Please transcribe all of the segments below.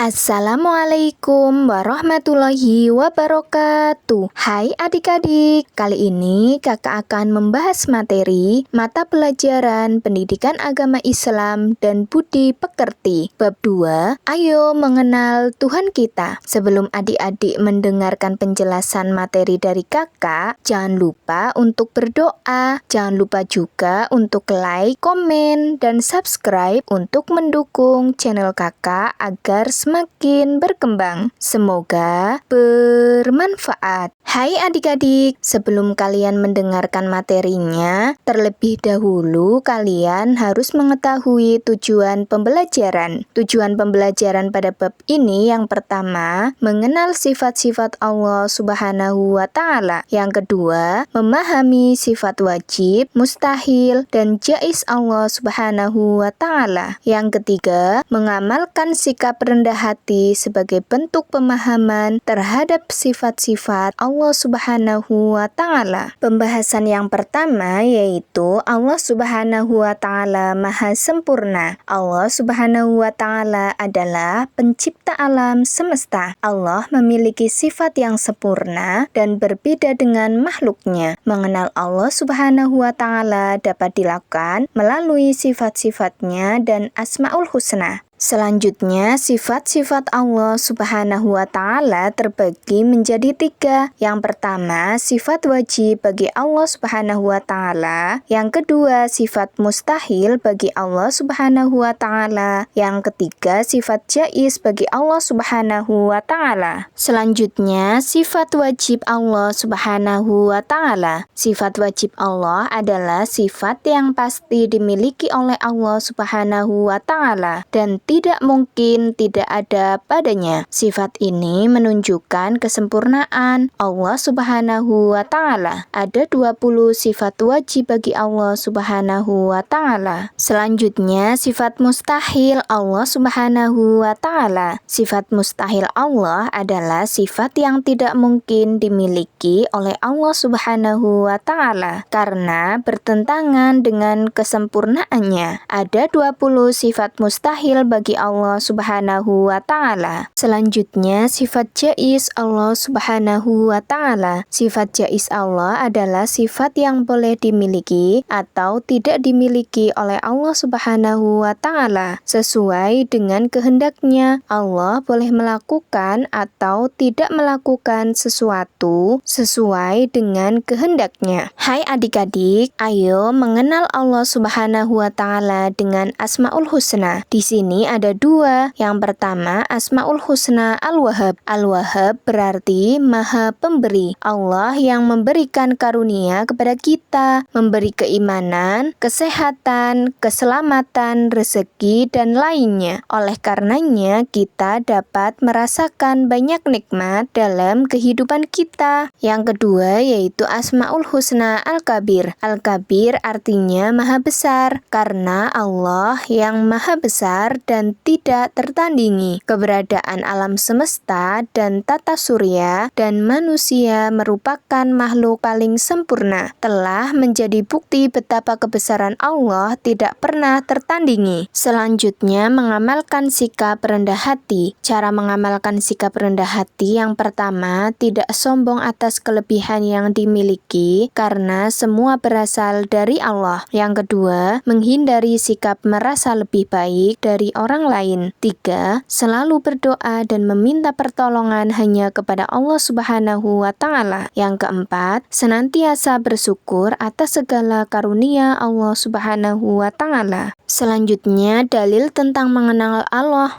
Assalamualaikum warahmatullahi wabarakatuh. Hai adik-adik, kali ini kakak akan membahas materi mata pelajaran pendidikan agama Islam dan budi pekerti. Bab 2, ayo mengenal Tuhan kita. Sebelum adik-adik mendengarkan penjelasan materi dari kakak, jangan lupa untuk berdoa. Jangan lupa juga untuk like, komen, dan subscribe untuk mendukung channel kakak agar semakin berkembang. Semoga bermanfaat. Hai adik-adik, sebelum kalian mendengarkan materinya, terlebih dahulu kalian harus mengetahui tujuan pembelajaran. Tujuan pembelajaran pada bab ini yang pertama, mengenal sifat-sifat Allah Subhanahu wa Ta'ala. Yang kedua, memahami sifat wajib, mustahil, dan jaiz Allah Subhanahu wa Ta'ala. Yang ketiga, mengamalkan sikap rendah hati sebagai bentuk pemahaman terhadap sifat-sifat Allah Subhanahu wa Ta'ala. Pembahasan yang pertama yaitu Allah Subhanahu wa Ta'ala Maha Sempurna. Allah Subhanahu wa Ta'ala adalah pencipta alam semesta. Allah memiliki sifat yang sempurna dan berbeda dengan makhluknya. Mengenal Allah Subhanahu wa Ta'ala dapat dilakukan melalui sifat-sifatnya dan Asmaul Husna. Selanjutnya, sifat-sifat Allah Subhanahu wa Ta'ala terbagi menjadi 3. Yang pertama, sifat wajib bagi Allah Subhanahu wa Ta'ala. Yang kedua, sifat mustahil bagi Allah Subhanahu wa Ta'ala. Yang ketiga, sifat jaiz bagi Allah Subhanahu wa Ta'ala. Selanjutnya, sifat wajib Allah Subhanahu wa Ta'ala. Sifat wajib Allah adalah sifat yang pasti dimiliki oleh Allah Subhanahu wa Ta'ala dan tidak mungkin tidak ada padanya. Sifat ini menunjukkan kesempurnaan Allah Subhanahu wa Ta'ala. Ada 20 sifat wajib bagi Allah Subhanahu wa Ta'ala. Selanjutnya, sifat mustahil Allah Subhanahu wa Ta'ala. Sifat mustahil Allah adalah sifat yang tidak mungkin dimiliki oleh Allah Subhanahu wa Ta'ala karena bertentangan dengan kesempurnaannya. Ada 20 sifat mustahil bagi Allah Subhanahu wa Ta'ala. Selanjutnya, sifat jaiz Allah Subhanahu wa Ta'ala. Sifat jaiz Allah adalah sifat yang boleh dimiliki atau tidak dimiliki oleh Allah Subhanahu wa Ta'ala sesuai dengan kehendaknya. Allah boleh melakukan atau tidak melakukan sesuatu sesuai dengan kehendaknya. Hai adik-adik, ayo mengenal Allah Subhanahu wa Ta'ala dengan Asmaul Husna. Di sini ada 2. Yang pertama, Asmaul Husna Al-Wahhab. Al-Wahhab berarti Maha Pemberi. Allah yang memberikan karunia kepada kita, memberi keimanan, kesehatan, keselamatan, rezeki, dan lainnya. Oleh karenanya, kita dapat merasakan banyak nikmat dalam kehidupan kita. Yang kedua yaitu Asmaul Husna Al-Kabir. Al-Kabir artinya Maha Besar, karena Allah yang Maha Besar dan tidak tertandingi. Keberadaan alam semesta dan tata surya dan manusia merupakan makhluk paling sempurna, telah menjadi bukti betapa kebesaran Allah tidak pernah tertandingi. Selanjutnya, mengamalkan sikap rendah hati. Cara mengamalkan sikap rendah hati yang pertama, tidak sombong atas kelebihan yang dimiliki karena semua berasal dari Allah. Yang kedua, menghindari sikap merasa lebih baik dari orang lain. 3. Selalu berdoa dan meminta pertolongan hanya kepada Allah Subhanahu wa Ta'ala. Yang keempat, senantiasa bersyukur atas segala karunia Allah Subhanahu wa Ta'ala. Selanjutnya, dalil tentang mengenal Allah.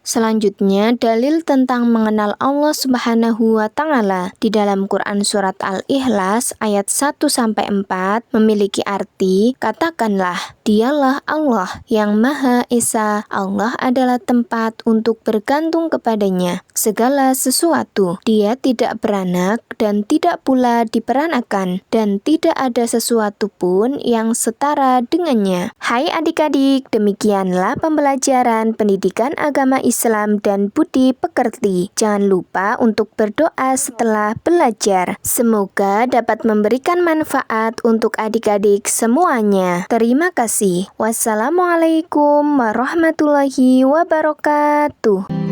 Allah Subhanahu wa Ta'ala. Di dalam Quran surat Al-Ikhlas ayat 1-4 memiliki arti, katakanlah, dialah Allah yang Maha Esa. Allah adalah tempat untuk bergantung kepadanya segala sesuatu. Dia tidak beranak dan tidak pula diperanakan, dan tidak ada sesuatu pun yang setara dengannya. Hai adik-adik, demikianlah pembelajaran pendidikan agama Islam dan budi pekerti. Jangan lupa untuk berdoa setelah belajar. Semoga dapat memberikan manfaat untuk adik-adik semuanya. Terima kasih. Wassalamualaikum warahmatullahi wabarakatuh.